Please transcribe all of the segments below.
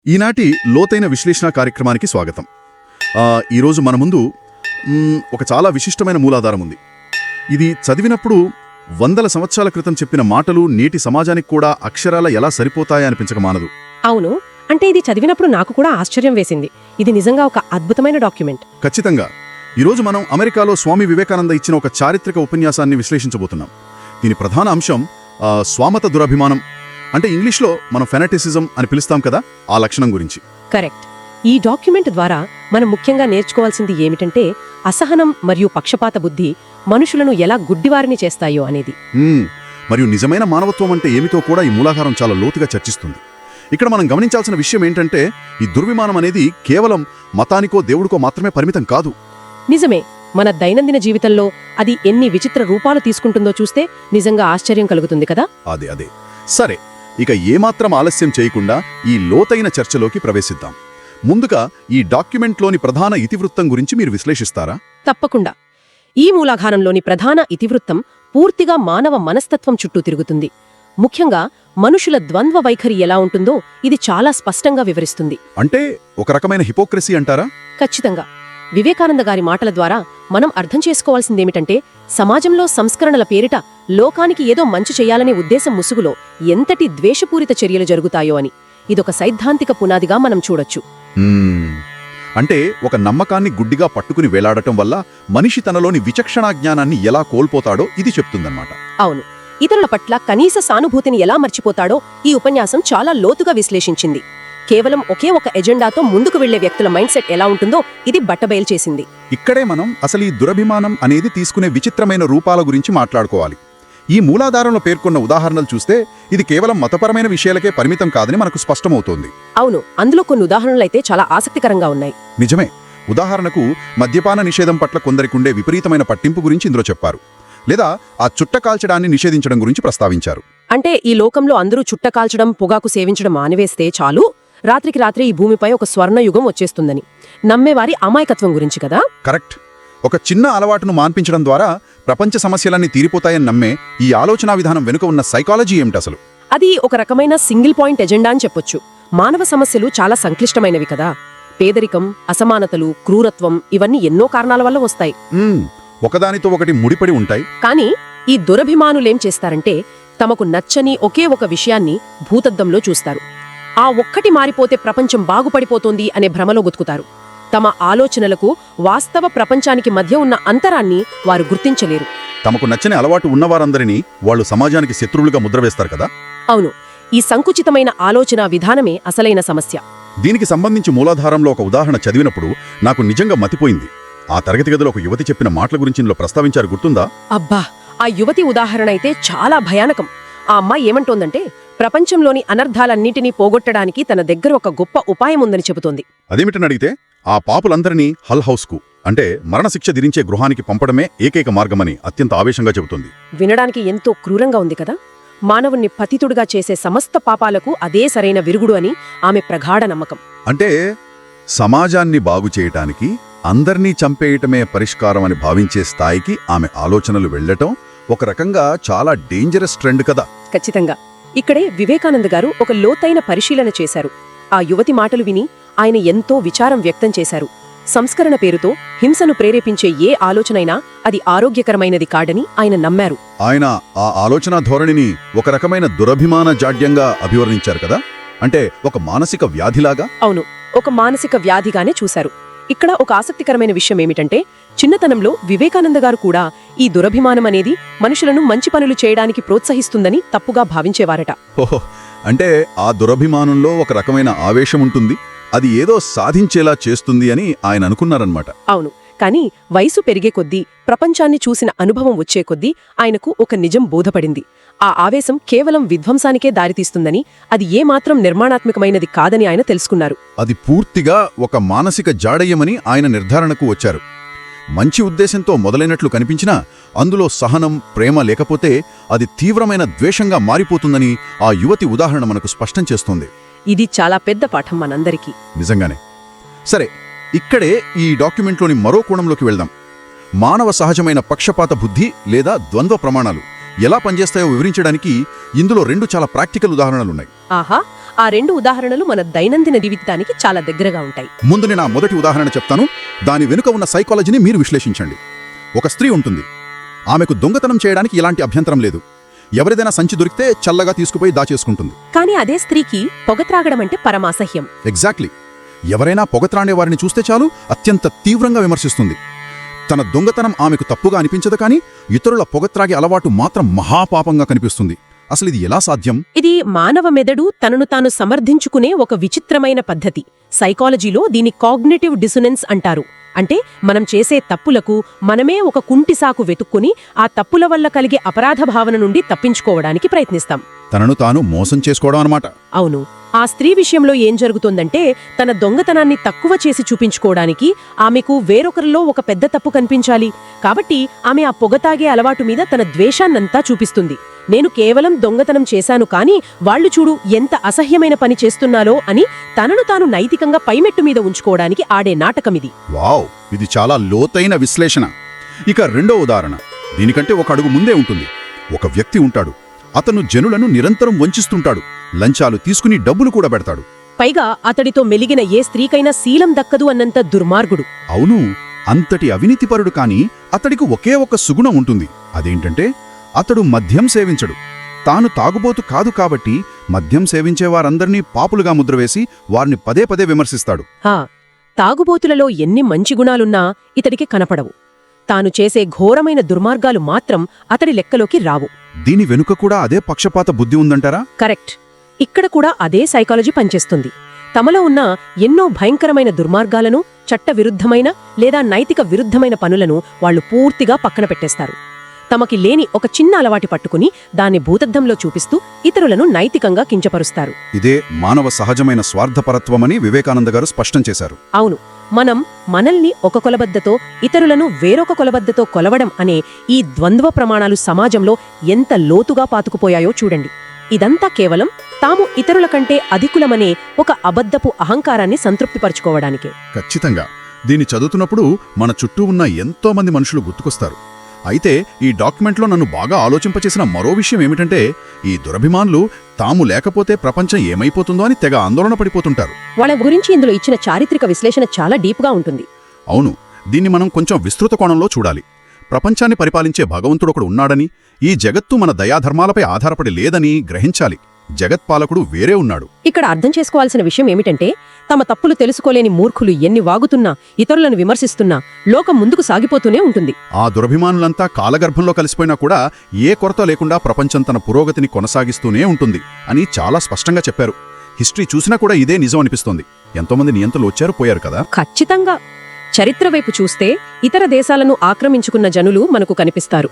ఈనాటి లోతైన విశ్లేషణ కార్యక్రమానికి స్వాగతం. ఈరోజు మన ముందు ఒక చాలా విశిష్టమైన మూలాధారం ఉంది. ఇది చదివినప్పుడు వందల సంవత్సరాల క్రితం చెప్పిన మాటలు నేటి సమాజానికి కూడా అక్షరాల ఎలా సరిపోతాయనిపించక మానదు. అవును, అంటే ఇది చదివినప్పుడు నాకు కూడా ఆశ్చర్యం వేసింది. ఇది నిజంగా ఒక అద్భుతమైన డాక్యుమెంట్. ఖచ్చితంగా. ఈరోజు మనం అమెరికాలో స్వామి వివేకానంద ఇచ్చిన ఒక చారిత్రక ఉపన్యాసాన్ని విశ్లేషించబోతున్నాం. దీని ప్రధాన అంశం స్వామత దురభిమానం, అంటే ఇంగ్లీష్లో మనం ఫెనటిసిజం అని పిలుస్తాం కదా, ఆ లక్షణం గురించి. కరెక్ట్. ఈ డాక్యుమెంట్ ద్వారా మనం ముఖ్యంగా నేర్చుకోవాల్సింది ఏమిటంటే అసహనం మరియు పక్షపాత బుద్ధి మనుషులను ఎలా గుడ్డివారిని చేస్తాయో అనేది. మరియు నిజమైన మానవత్వం అంటే ఏమిటో కూడా ఈ మూలాధారం చాలా లోతుగా చర్చిస్తుంది. ఇక్కడ మనం గమనించాల్సిన విషయం ఏంటంటే ఈ దుర్విమానం అనేది కేవలం మతానికో దేవుడికో మాత్రమే పరిమితం కాదు. నిజమే. మన దైనందిన జీవితంలో అది ఎన్ని విచిత్ర రూపాలు తీసుకుంటుందో చూస్తే నిజంగా ఆశ్చర్యం కలుగుతుంది కదా. అదే సరే, ఇక ఏమాత్రం ఆలస్యం చేయకుండా ఈ లోతైన చర్చలోకి ప్రవేశిద్దాం. ముందుగా ఈ డాక్యుమెంట్లోని ప్రధాన ఇతివృత్తం గురించి మీరు విశ్లేషిస్తారా? తప్పకుండా. ఈ మూలాధారంలోని ప్రధాన ఇతివృత్తం పూర్తిగా మానవ మనస్తత్వం చుట్టూ తిరుగుతుంది. ముఖ్యంగా మనుషుల ద్వంద్వ వైఖరి ఎలా ఉంటుందో ఇది చాలా స్పష్టంగా వివరిస్తుంది. అంటే ఒక రకమైన హిపోక్రసీ అంటారా? ఖచ్చితంగా. వివేకానంద గారి మాటల ద్వారా మనం అర్థం చేసుకోవాల్సిందేమిటంటే సమాజంలో సంస్కరణల పేరిట లోకానికి ఏదో మంచి చెయ్యాలనే ఉద్దేశం ముసుగులో ఎంతటి ద్వేషపూరిత చర్యలు జరుగుతాయో అని. ఇదొక సైద్ధాంతిక పునాదిగా మనం చూడొచ్చు. అంటే ఒక నమ్మకాన్ని గుడ్డిగా పట్టుకుని వేలాడటం వల్ల మనిషి తనలోని విచక్షణా జ్ఞానాన్ని ఎలా కోల్పోతాడో ఇది చెప్తుందన్నమాట. అవును, ఇతరుల పట్ల కనీస సానుభూతిని ఎలా మర్చిపోతాడో ఈ ఉపన్యాసం చాలా లోతుగా విశ్లేషించింది. కేవలం ఒకే ఒక ఎజెండాతో ముందుకు వెళ్లే వ్యక్తుల మైండ్ సెట్ ఎలా ఉంటుందో ఇది బట్టబయలు చేసింది. ఇక్కడే మనం అసలు ఈ దురభిమానం అనేది తీసుకునే విచిత్రమైన రూపాల గురించి మాట్లాడుకోవాలి. ఈ మూలాధారంలో పేర్కొన్న ఉదాహరణలు చూస్తే ఇది కేవలం మతపరమైన విషయాలకే పరిమితం కాదని మనకు స్పష్టమవుతోంది. అవును, అందులో కొన్ని ఉదాహరణలైతే చాలా ఆసక్తికరంగా ఉన్నాయి. నిజమే. ఉదాహరణకు మద్యపాన నిషేధం పట్ల కొందరికుండే విపరీతమైన పట్టింపు గురించి ఇందులో చెప్పారు. లేదా ఆ చుట్ట కాల్చడాన్ని నిషేధించడం గురించి ప్రస్తావించారు. అంటే ఈ లోకంలో అందరూ చుట్ట కాల్చడం, పొగాకు సేవించడం మానివేస్తే చాలు, రాత్రికి రాత్రి ఈ భూమిపై ఒక స్వర్ణయుగం వచ్చేస్తుందని నమ్మేవారి అమాయకత్వం గురించి కదా. కరెక్ట్. ఒక చిన్న అలవాటును మాన్పించడం ద్వారా ప్రపంచ సమస్యలన్నీ తీరిపోతాయని నమ్మే ఈ ఆలోచనా విధానం వెనుక ఉన్న సైకాలజీ ఏమిటి అసలు? అది ఒక రకమైన సింగిల్ పాయింట్ ఎజెండా అని చెప్పొచ్చు. మానవ సమస్యలు చాలా సంక్లిష్టమైనవి కదా. పేదరికం, అసమానతలు, క్రూరత్వం ఇవన్నీ ఎన్నో కారణాల వల్ల వస్తాయి. ఒకదానితో ఒకటి ముడిపడి ఉంటాయి. కానీ ఈ దురభిమానులేం చేస్తారంటే తమకు నచ్చని ఒకే ఒక విషయాన్ని భూతద్దంలో చూస్తారు. ఆ ఒక్కటి మారిపోతే ప్రపంచం బాగుపడిపోతోంది అనే భ్రమలో గుతుకుతారు. తమ ఆలోచనలకు వాస్తవ ప్రపంచానికి మధ్య ఉన్న అంతరాన్ని వారు గుర్తించలేరు. తమకు నచ్చని అలవాటు ఉన్నవారందరినీ వాళ్ళు సమాజానికి శత్రువులుగా ముద్రవేస్తారు కదా. అవును, ఈ సంకుచితమైన ఆలోచన విధానమే అసలైన సమస్య. దీనికి సంబంధించి మూలాధారంలో ఒక ఉదాహరణ చదివినప్పుడు నాకు నిజంగా మతిపోయింది. ఆ తరగతి గదిలో ఒక యువతి చెప్పిన మాటల గురించి ఇందులో ప్రస్తావించారు, గుర్తుందా? అబ్బా, ఆ యువతి ఉదాహరణ అయితే చాలా భయానకం. ఆ అమ్మాయి ఏమంటోందంటే ప్రపంచంలోని అనర్థాలన్నింటినీ పోగొట్టడానికి తన దగ్గర ఒక గొప్ప ఉపాయం ఉందని చెబుతోంది. అదేమిటని అడిగితే ఆ పాపులందరినీ హల్ హౌస్కు, అంటే మరణశిక్ష ధిరించే గృహానికి పంపడమే ఏకైక మార్గమని అత్యంత ఆవేశంగా చెబుతోంది. వినడానికి ఎంతో క్రూరంగా ఉంది కదా. మానవుణ్ణి పతితుడుగా చేసే సమస్త పాపాలకు అదే సరైన విరుగుడు అని ఆమె ప్రగాఢ నమ్మకం. అంటే సమాజాన్ని బాగుచేయటానికి అందర్నీ చంపేయటమే పరిష్కారం అని భావించే స్థాయికి ఆమె ఆలోచనలు వెళ్లటం ఒక రకంగా చాలా డేంజరస్ ట్రెండ్ కదా. ఖచ్చితంగా. ఇక్కడే వివేకానంద గారు ఒక లోతైన పరిశీలన చేశారు. ఆ యువతి మాటలు విని ఆయన ఎంతో విచారం వ్యక్తం చేశారు. సంస్కరణ పేరుతో హింసను ప్రేరేపించే ఏ ఆలోచనైనా అది ఆరోగ్యకరమైనది కాడని ఆయన నమ్మారు. ఆయన ఆ ఆలోచన ధోరణిని ఒక రకమైన దురభిమాన జాడ్యంగా అభివర్ణించారు కదా. అంటే ఒక మానసిక వ్యాధిలాగా. అవును, ఒక మానసిక వ్యాధిగానే చూశారు. ఇక్కడ ఒక ఆసక్తికరమైన విషయం ఏమిటంటే చిన్నతనంలో వివేకానంద గారు కూడా ఈ దురభిమానం అనేది మనుషులను మంచి పనులు చేయడానికి ప్రోత్సహిస్తుందని తప్పుగా భావించేవారట. ఓహో, అంటే ఆ దురభిమానంలో ఒక రకమైన ఆవేశం ఉంటుంది, అది ఏదో సాధించేలా చేస్తుంది అని ఆయన అనుకున్నారన్నమాట. అవును, కానీ వయసు పెరిగే కొద్దీ, ప్రపంచాన్ని చూసిన అనుభవం వచ్చే కొద్దీ ఆయనకు ఒక నిజం బోధపడింది. ఆ ఆవేశం కేవలం విధ్వంసానికే దారితీస్తుందని, అది ఏమాత్రం నిర్మాణాత్మకమైనది కాదని ఆయన తెలుసుకున్నారు. అది పూర్తిగా ఒక మానసిక జాడయ్యమని ఆయన నిర్ధారణకు వచ్చారు. మంచి ఉద్దేశంతో మొదలైనట్లు కనిపించినా అందులో సహనం, ప్రేమ లేకపోతే అది తీవ్రమైన ద్వేషంగా మారిపోతుందని ఆ యువతి ఉదాహరణ మనకు స్పష్టం చేస్తోంది. ఇది చాలా పెద్ద పాఠం మనందరికీ. నిజంగానే. సరే, ఇక్కడే ఈ డాక్యుమెంట్లోని మరో కోణంలోకి వెళ్దాం. మానవ సహజమైన పక్షపాత బుద్ధి లేదా ద్వంద్వ ప్రమాణాలు ఎలా పనిచేస్తాయో వివరించడానికి ఇందులో 2 చాలా ప్రాక్టికల్ ఉదాహరణలున్నాయి. ఆహా, ఆ 2 ఉదాహరణలు మన దైనందిన జీవితానికి చాలా దగ్గరగా ఉంటాయి. ముందు నేను ఆ మొదటి ఉదాహరణ చెప్తాను. దాని వెనుక ఉన్న సైకాలజీని మీరు విశ్లేషించండి. ఒక స్త్రీ ఉంటుంది. ఆమెకు దొంగతనం చేయడానికి ఎలాంటి అభ్యంతరం లేదు. ఎవరిదైనా సంచి దొరికితే చల్లగా తీసుకుపోయి దాచేసుకుంటుంది. కానీ అదే స్త్రీకి పొగ త్రాగడం అంటే పరమాసహ్యం. ఎగ్జాక్ట్లీ. ఎవరైనా పొగత్రాడే వారిని చూస్తే చాలు అత్యంత తీవ్రంగా విమర్శిస్తుంది. తన దొంగతనం ఆమెకు తప్పుగా అనిపించదు, కానీ ఇతరుల పొగత్రాగే అలవాటు మాత్రం మహాపాపంగా కనిపిస్తుంది. అసలు ఇది ఎలా సాధ్యం? ఇది మానవ మెదడు తనను తాను సమర్థించుకునే ఒక విచిత్రమైన పద్ధతి. సైకాలజీలో దీని కాగ్నిటివ్ డిసొనెన్స్ అంటారు. అంటే మనం చేసే తప్పులకు మనమే ఒక కుంటిసాకు వెతుక్కుని ఆ తప్పుల వల్ల కలిగే అపరాధ భావన నుండి తప్పించుకోవడానికి ప్రయత్నిస్తాం. తనను తాను మోసం చేసుకోవడం అన్నమాట. అవును. ఆ స్త్రీ విషయంలో ఏం జరుగుతోందంటే, తన దొంగతనాన్ని తక్కువ చేసి చూపించుకోవడానికి ఆమెకు వేరొకరిలో ఒక పెద్ద తప్పు కనిపించాలి. కాబట్టి ఆమె ఆ పొగతాగే అలవాటు మీద తన ద్వేషాన్నంతా చూపిస్తుంది. నేను కేవలం దొంగతనం చేశాను, కానీ వాళ్లు చూడు ఎంత అసహ్యమైన పని చేస్తున్నాలో అని తనను తాను నైతికంగా పైమెట్టు మీద ఉంచుకోవడానికి ఆడే నాటకమిది. వావ్, ఇది చాలా లోతైన విశ్లేషణ. ఇక రెండో ఉదాహరణ దీనికంటే ఒక అడుగు ముందే ఉంటుంది. ఒక వ్యక్తి ఉంటాడు. అతను జనులను నిరంతరం వంచిస్తుంటాడు. లంచాలు తీసుకుని డబ్బులు కూడా పెడతాడు. పైగా అతడితో మెలిగిన ఏ స్త్రీకైనా శీలం దక్కదు అన్నంత దుర్మార్గుడు. అవును, అంతటి అవినీతిపరుడు. కాని అతడికి ఒకే ఒక సుగుణం ఉంటుంది. అదేంటంటే అతడు మద్యం సేవించడు. తాను తాగుబోతు కాదు కాబట్టి మద్యం సేవించేవారందర్నీ పాపులుగా ముద్రవేసి వారిని పదే పదే విమర్శిస్తాడు. తాగుబోతులలో ఎన్ని మంచి గుణాలున్నా ఇతడికి కనపడవు. తాను చేసే ఘోరమైన దుర్మార్గాలు మాత్రం అతడి లెక్కలోకి రావు. దీని వెనుక కూడా అదే పక్షపాత బుద్ధి ఉందంటారా? కరెక్ట్. ఇక్కడ కూడా అదే సైకాలజీ పనిచేస్తుంది. తమలో ఉన్న ఎన్నో భయంకరమైన దుర్మార్గాలను, చట్టవిరుద్ధమైన లేదా నైతిక విరుద్ధమైన పనులను వాళ్లు పూర్తిగా పక్కన పెట్టేస్తారు. తమకి లేని ఒక చిన్న అలవాటి పట్టుకుని దాన్ని భూతద్దంలో చూపిస్తూ ఇతరులను నైతికంగా కించపరుస్తారు. ఇదే మానవ సహజమైన స్వార్థపరత్వమని వివేకానంద గారు స్పష్టం చేశారు. అవును. మనల్ని ఒక కొలబద్దతో, ఇతరులను వేరొక కొలబద్దతో కొలవడం అనే ఈ ద్వంద్వ ప్రమాణాలు సమాజంలో ఎంత లోతుగా పాతుకుపోయాయో చూడండి. ఇదంతా కేవలం తాము ఇతరుల కంటే అధికులమనే ఒక అబద్ధపు అహంకారాన్ని సంతృప్తిపరుచుకోవడానికే. ఖచ్చితంగా. దీన్ని చదువుతున్నప్పుడు మన చుట్టూ ఉన్న ఎంతో మంది మనుషులు గుర్తుకొస్తారు. అయితే ఈ డాక్యుమెంట్లో నన్ను బాగా ఆలోచింపచేసిన మరో విషయం ఏమిటంటే, ఈ దురభిమానులు తాము లేకపోతే ప్రపంచం ఏమైపోతుందో అని తెగ ఆందోళన పడిపోతుంటారు. వాళ్ళ గురించి ఇందులో ఇచ్చిన చారిత్రక విశ్లేషణ చాలా డీప్గా ఉంటుంది. అవును, దీన్ని మనం కొంచెం విస్తృత కోణంలో చూడాలి. ప్రపంచాన్ని పరిపాలించే భగవంతుడొకడు ఉన్నాడని, ఈ జగత్తు మన దయాధర్మాలపై ఆధారపడి లేదని గ్రహించాలి. జగత్పాలకుడు వేరే ఉన్నాడు. ఇక్కడ అర్థం చేసుకోవాల్సిన విషయం ఏమిటంటే, తమ తప్పులు తెలుసుకోలేని మూర్ఖులు ఎన్ని వాగుతున్నా, ఇతరులను విమర్శిస్తున్నా లోకం ముందుకు సాగిపోతూనే ఉంటుంది. ఆ దురభిమానులంతా కాలగర్భంలో కలిసిపోయినా కూడా ఏ కొరత లేకుండా ప్రపంచం తన పురోగతిని కొనసాగిస్తూనే ఉంటుంది అని చాలా స్పష్టంగా చెప్పారు. హిస్టరీ చూసినా కూడా ఇదే నిజం అనిపిస్తోంది. ఎంతోమంది నియంతలు వచ్చారు, పోయారు కదా. ఖచ్చితంగా. చరిత్ర వైపు చూస్తే ఇతర దేశాలను ఆక్రమించుకున్న జనులు మనకు కనిపిస్తారు.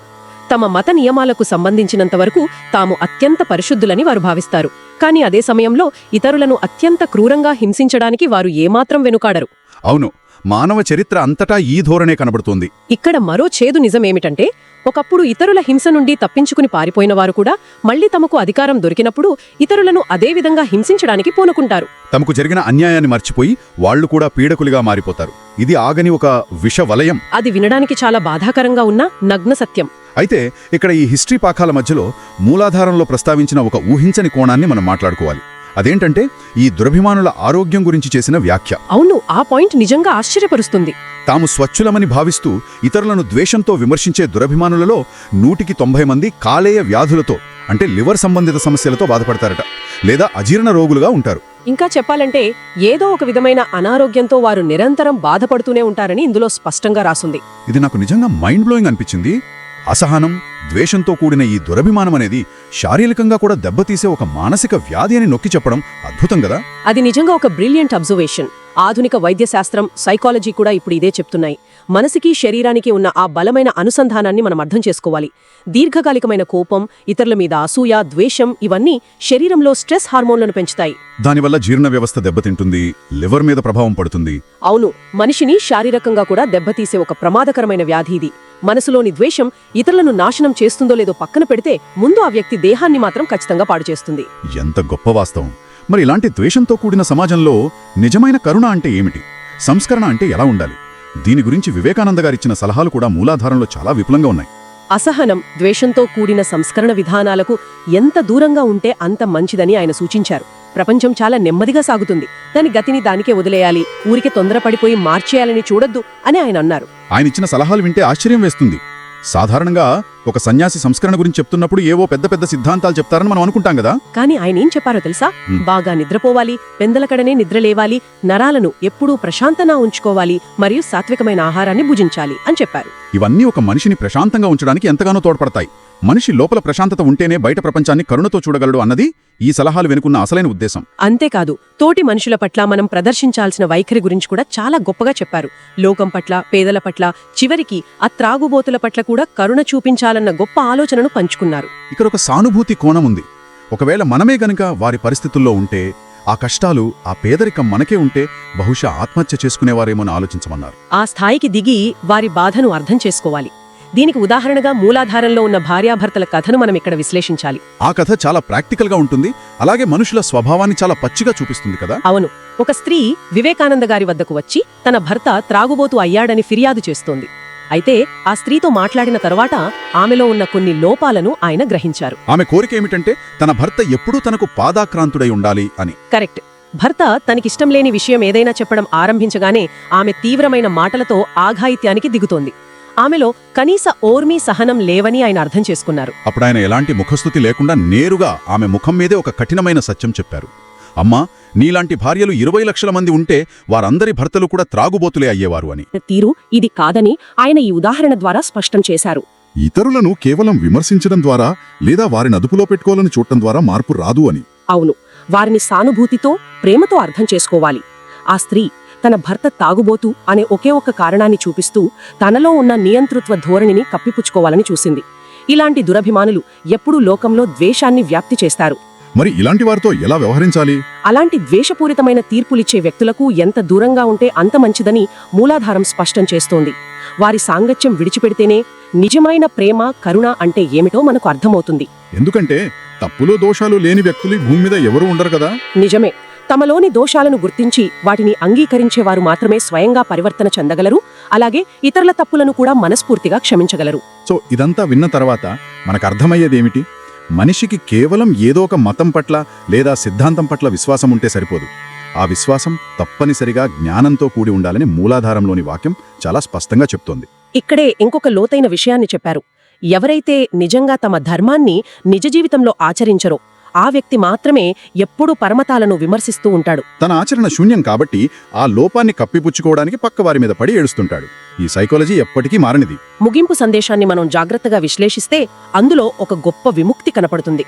తమ మత నియమాలకు సంబంధించినంతవరకు తాము అత్యంత పరిశుద్ధులని వారు భావిస్తారు. కానీ అదే సమయంలో ఇతరులను అత్యంత క్రూరంగా హింసించడానికి వారు ఏమాత్రం వెనుకాడరు. అవును, మానవ చరిత్ర అంతటా ఈ ధోరణే కనబడుతోంది. ఇక్కడ మరో చేదు నిజమేమిటంటే, ఒకప్పుడు ఇతరుల హింస నుండి తప్పించుకుని పారిపోయిన వారు కూడా మళ్లీ తమకు అధికారం దొరికినప్పుడు ఇతరులను అదే విధంగా హింసించడానికి పూనుకుంటారు. తమకు జరిగిన అన్యాయాన్ని మర్చిపోయి వాళ్లు కూడా పీడకులుగా మారిపోతారు. ఇది ఆగని ఒక విషవలయం. అది వినడానికి చాలా బాధాకరంగా ఉన్న నగ్న సత్యం. అయితే ఇక్కడ ఈ హిస్టరీ పాఠాల మధ్యలో మూలాధారంలో ప్రస్తావించిన ఒక ఊహించని కోణాన్ని మనం మాట్లాడుకోవాలి. అదేంటంటే ఈ దురభిమానుల ఆరోగ్యం గురించి చేసిన వ్యాఖ్య. అవును, ఆ పాయింట్ నిజంగా ఆశ్చర్యపరుస్తుంది. తాము స్వచ్ఛులమని భావిస్తూ ఇతరులను ద్వేషంతో విమర్శించే దురభిమానులలో 190 మంది కాలేయ వ్యాధులతో, అంటే లివర్ సంబంధిత సమస్యలతో బాధపడతారట, లేదా అజీర్ణ రోగులుగా ఉంటారు. ఇంకా చెప్పాలంటే ఏదో ఒక విధమైన అనారోగ్యంతో వారు నిరంతరం బాధపడుతూనే ఉంటారని ఇందులో స్పష్టంగా రాసుంది. ఇది నాకు నిజంగా మైండ్ బ్లోయింగ్ అనిపించింది. అసహనం, ద్వేషంతో కూడిన ఈ దురభిమానం అనేది శారీరకంగా కూడా దెబ్బతీసే ఒక మానసిక వ్యాధి అని నొక్కి చెప్పడం అద్భుతం కదా. అది నిజంగా ఒక బ్రిలియంట్ అబ్జర్వేషన్. ఆధునిక వైద్యశాస్త్రం, సైకాలజీ కూడా ఇప్పుడు ఇదే చెప్తున్నాయి. మనసుకి, శరీరానికి ఉన్న ఆ బలమైన అనుసంధానాన్ని మనం అర్థం చేసుకోవాలి. దీర్ఘకాలికమైన కోపం, ఇతరుల మీద అసూయ, ద్వేషం ఇవన్నీ శరీరంలో స్ట్రెస్ హార్మోన్లను పెంచుతాయి. దానివల్ల జీర్ణ వ్యవస్థ దెబ్బతింటుంది, లివర్ మీద ప్రభావం పడుతుంది. అవును, మనిషిని శారీరకంగా కూడా దెబ్బతీసే ఒక ప్రమాదకరమైన వ్యాధి ఇది. మనసులోని ద్వేషం ఇతరులను నాశనం చేస్తుందో లేదో పక్కన పెడితే ముందు ఆ వ్యక్తి దేహాన్ని మాత్రం ఖచ్చితంగా పాడు చేస్తుంది. ఎంత గొప్ప వాస్తవం. మరి ఇలాంటి ద్వేషంతో కూడిన సమాజంలో నిజమైన కరుణ అంటే ఏమిటి? సంస్కరణ అంటే ఎలా ఉండాలి? దీని గురించి వివేకానంద గారిచ్చిన సలహాలు కూడా మూలాధారంలో చాలా విపులంగా ఉన్నాయి. అసహనం, ద్వేషంతో కూడిన సంస్కరణ విధానాలకు ఎంత దూరంగా ఉంటే అంత మంచిదని ఆయన సూచించారు. ప్రపంచం చాలా నెమ్మదిగా సాగుతుంది, దాని గతిని దానికే వదిలేయాలి, ఊరికి తొందరపడిపోయి మార్చేయాలని చూడొద్దు అని ఆయన అన్నారు. ఆయన ఇచ్చిన సలహాలు వింటే ఆశ్చర్యం వేస్తుంది. సాధారణంగా ఒక సన్యాసి సంస్కరణ గురించి చెప్తున్నప్పుడు ఏవో పెద్ద పెద్ద సిద్ధాంతాలు చెప్తారని మనం అనుకుంటాం కదా. కానీ ఆయన ఏం చెప్పారో తెలుసా? బాగా నిద్రపోవాలి, పెందలకడనే నిద్రలేవాలి, నరాలను ఎప్పుడూ ప్రశాంతంగా ఉంచుకోవాలి, మరియు సాత్వికమైన ఆహారాన్ని భుజించాలి అని చెప్పారు. ఇవన్నీ ఒక మనిషిని ప్రశాంతంగా ఉంచడానికి ఎంతగానో తోడ్పడతాయి. మనిషి లోపల ప్రశాంతత ఉంటేనే బయట ప్రపంచాన్ని కరుణతో చూడగలడు అన్నది ఈ సలహాలు వెనుకున్న అసలైన ఉద్దేశం. అంతేకాదు, తోటి మనుషుల పట్ల మనం ప్రదర్శించాల్సిన వైఖరి గురించి కూడా చాలా గొప్పగా చెప్పారు. లోకం పట్ల, పేదల పట్ల, చివరికి ఆ త్రాగుబోతుల పట్ల కూడా కరుణ చూపించాలన్న గొప్ప ఆలోచనను పంచుకున్నారు. ఇక్కడ ఒక సానుభూతి కోణం ఉంది. ఒకవేళ మనమే గనుక వారి పరిస్థితుల్లో ఉంటే, ఆ కష్టాలు, ఆ పేదరికం మనకే ఉంటే బహుశా ఆత్మహత్య చేసుకునేవారేమోని ఆలోచించమన్నారు. ఆ స్థాయికి దిగి వారి బాధను అర్థం చేసుకోవాలి. దీనికి ఉదాహరణగా మూలాధారంలో ఉన్న భార్యాభర్తల కథను మనం ఇక్కడ విశ్లేషించాలి. ఆ కథ చాలా ప్రాక్టికల్గా ఉంటుంది, అలాగే మనుషుల స్వభావాన్ని చాలా పచ్చిగా చూపిస్తుంది కదా. అవును, ఒక స్త్రీ వివేకానంద గారి వద్దకు వచ్చి తన భర్త త్రాగుబోతు అయ్యాడని ఫిర్యాదు చేస్తోంది. అయితే ఆ స్త్రీతో మాట్లాడిన తరువాత ఆమెలో ఉన్న కొన్ని లోపాలను ఆయన గ్రహించారు. ఆమె కోరిక ఏమిటంటే తన భర్త ఎప్పుడూ తనకు పాదాక్రాంతుడై ఉండాలి అని. కరెక్ట్. భర్త తనకిష్టం లేని విషయం ఏదైనా చెప్పడం ఆరంభించగానే ఆమె తీవ్రమైన మాటలతో ఆఘాయిత్యానికి దిగుతోంది. ఆమెలో కనీస ఓర్మీ సహనం లేవని ఆయన అర్థం చేసుకున్నారు. అప్పుడాయన ఎలాంటి ముఖస్థుతి లేకుండా నేరుగా ఆమె ముఖం మీదే ఒక కఠినమైన సత్యం చెప్పారు. అమ్మా, నీలాంటి భార్యలు 20 లక్షల మంది ఉంటే వారందరి భర్తలు కూడా త్రాగుబోతులే అయ్యేవారు అని. తీరు ఇది కాదని ఆయన ఈ ఉదాహరణ ద్వారా స్పష్టం చేశారు. ఇతరులను కేవలం విమర్శించడం ద్వారా లేదా వారిని అదుపులో పెట్టుకోవాలని చూడటం ద్వారా మార్పు రాదు అని. అవును, వారిని సానుభూతితో, ప్రేమతో అర్థం చేసుకోవాలి. ఆ స్త్రీ తన భర్త తాగుబోతు అనే ఒకే ఒక్క కారణాన్ని చూపిస్తూ తనలో ఉన్న నియంతృత్వ ధోరణిని కప్పిపుచ్చుకోవాలని చూసింది. ఇలాంటి దురభిమానులు ఎప్పుడూ లోకంలో ద్వేషాన్ని వ్యాప్తి చేస్తారు. మరి ఇలాంటి వారితో ఎలా వ్యవహరించాలి? అలాంటి ద్వేషపూరితమైన తీర్పులిచ్చే వ్యక్తులకు ఎంత దూరంగా ఉంటే అంత మంచిదని మూలాధారం స్పష్టం చేస్తోంది. వారి సాంగత్యం విడిచిపెడితేనే నిజమైన ప్రేమ, కరుణ అంటే ఏమిటో మనకు అర్థమవుతుంది. ఎందుకంటే తప్పులో దోషాలు లేని వ్యక్తులు భూమి మీద ఎవరూ ఉండరు కదా. నిజమే. తమలోని దోషాలను గుర్తించి వాటిని అంగీకరించేవారు మాత్రమే స్వయంగా పరివర్తన చెందగలరు, అలాగే ఇతరుల తప్పులను కూడా మనస్ఫూర్తిగా క్షమించగలరు. సో ఇదంతా విన్న తర్వాత మనకు అర్థమయ్యేదేమిటి? మనిషికి కేవలం ఏదో ఒక మతం పట్ల లేదా సిద్ధాంతం పట్ల విశ్వాసం ఉంటే సరిపోదు. ఆ విశ్వాసం తప్పనిసరిగా జ్ఞానంతో కూడి ఉండాలని మూలాధారంలోని వాక్యం చాలా స్పష్టంగా చెప్తోంది. ఇక్కడే ఇంకొక లోతైన విషయాన్ని చెప్పారు. ఎవరైతే నిజంగా తమ ధర్మాన్ని నిజ జీవితంలో ఆచరించరో ఆ వ్యక్తి మాత్రమే ఎప్పుడూ పరమతాలను విమర్శిస్తూ ఉంటాడు. తన ఆచరణ శూన్యం కాబట్టి ఆ లోపాన్ని కప్పిపుచ్చుకోవడానికి పక్కవారి మీద పడి ఏడుస్తుంటాడు. ఈ సైకాలజీ ఎప్పటికీ మారనిది. ముగింపు సందేశాన్ని మనం జాగ్రత్తగా విశ్లేషిస్తే అందులో ఒక గొప్ప విముక్తి కనపడుతుంది.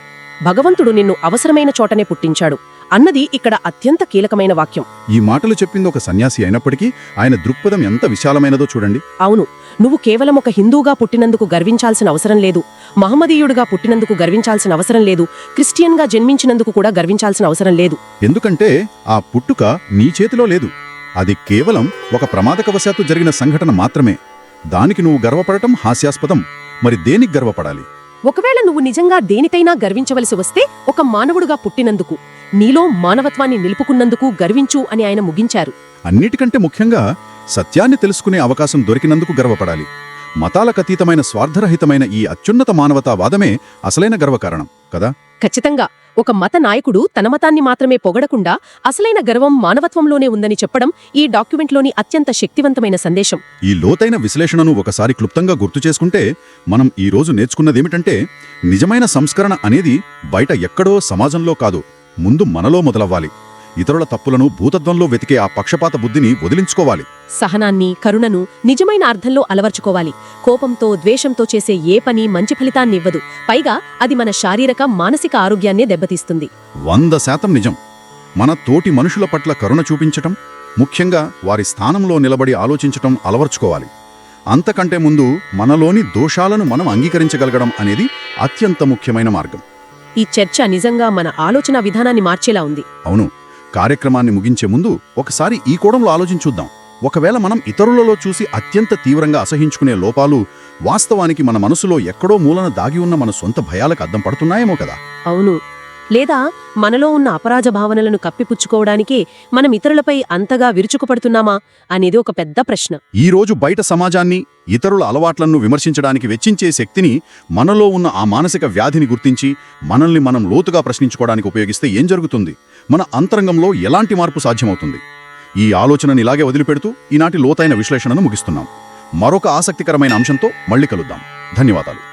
భగవంతుడు నిన్ను అవసరమైన చోటనే పుట్టించాడు అన్నది ఇక్కడ అత్యంత కీలకమైన వాక్యం. ఈ మాటలు చెప్పింది ఒక సన్యాసి అయినప్పటికీ ఆయన దృక్పథం ఎంత విశాలమైనదో చూడండి. అవును, నువ్వు కేవలం ఒక హిందూగా పుట్టినందుకు గర్వించాల్సిన అవసరం లేదు, మహమ్మదీయుడుగా పుట్టినందుకు గర్వించాల్సిన అవసరం లేదు, క్రిస్టియన్గా జన్మించినందుకు కూడా గర్వించాల్సిన అవసరం లేదు. ఎందుకంటే ఆ పుట్టుక నీ చేతిలో లేదు. అది కేవలం ఒక ప్రమాదకవశాత్తు జరిగిన సంఘటన మాత్రమే. దానికి నువ్వు గర్వపడటం హాస్యాస్పదం. మరి దేనికి గర్వపడాలి? ఒకవేళ నువ్వు నిజంగా దేనికైనా గర్వించవలసి వస్తే ఒక మానవుడుగా పుట్టినందుకు, నీలో మానవత్వాన్ని నిలుపుకున్నందుకు గర్వించు అని ఆయన ముగించారు. అన్నిటికంటే ముఖ్యంగా సత్యాన్ని తెలుసుకునే అవకాశం దొరికినందుకు గర్వపడాలి. మతాలకతీతమైన స్వార్థరహితమైన ఈ అత్యున్నత మానవతావాదమే అసలైన గర్వకారణం కదా. ఖచ్చితంగా. ఒక మత నాయకుడు తన మతాన్ని మాత్రమే పొగడకుండా అసలైన గర్వం మానవత్వంలోనే ఉందని చెప్పడం ఈ డాక్యుమెంట్లోని అత్యంత శక్తివంతమైన సందేశం. ఈ లోతైన విశ్లేషణను ఒకసారి క్లుప్తంగా గుర్తు చేసుకుంటే మనం ఈ రోజు నేర్చుకున్నదేమిటంటే, నిజమైన సంస్కరణ అనేది బయట ఎక్కడో సమాజంలో కాదు, ముందు మనలో మొదలవ్వాలి. ఇతరుల తప్పులను భూతత్వంలో వెతికే ఆ పక్షపాత బుద్ధిని వదిలించుకోవాలి. సహనాన్ని, కరుణను నిజమైన అర్థంలో అలవర్చుకోవాలి. కోపంతో, ద్వేషంతో చేసే ఏ పని మంచి ఫలితాన్నివ్వదు. పైగా అది మన శారీరక, మానసిక ఆరోగ్యాన్నే దెబ్బతీస్తుంది. 100% నిజం. మన తోటి మనుషుల పట్ల కరుణ చూపించటం, ముఖ్యంగా వారి స్థానంలో నిలబడి ఆలోచించటం అలవర్చుకోవాలి. అంతకంటే ముందు మనలోని దోషాలను మనం అంగీకరించగలగడం అనేది అత్యంత ముఖ్యమైన మార్గం. ఈ చర్చ నిజంగా మన ఆలోచన విధానాన్ని మార్చేలా ఉంది. అవును. కార్యక్రమాన్ని ముగించే ముందు ఒకసారి ఈ కోణంలో ఆలోచించుద్దాం. ఒకవేళ మనం ఇతరులలో చూసి అత్యంత తీవ్రంగా అసహించుకునే లోపాలు వాస్తవానికి మన మనసులో ఎక్కడో మూలన దాగి ఉన్న మన సొంత భయాలకు అద్దం పడుతున్నాయేమో కదా. అవును, లేదా మనలో ఉన్న అపరాధ భావనలను కప్పిపుచ్చుకోవడానికే మనం ఇతరులపై అంతగా విరుచుకుపడుతున్నామా అనేది ఒక పెద్ద ప్రశ్న. ఈరోజు బయట సమాజాన్ని, ఇతరుల అలవాట్లను విమర్శించడానికి వెచ్చించే శక్తిని మనలో ఉన్న ఆ మానసిక వ్యాధిని గుర్తించి మనల్ని మనం లోతుగా ప్రశ్నించుకోవడానికి ఉపయోగిస్తే ఏం జరుగుతుంది? మన అంతరంగంలో ఎలాంటి మార్పు సాధ్యమవుతుంది? ఈ ఆలోచనని ఇలాగే వదిలిపెడుతూ ఈనాటి లోతైన విశ్లేషణను ముగిస్తున్నాం. మరొక ఆసక్తికరమైన అంశంతో మళ్ళీ కలుద్దాం. ధన్యవాదాలు.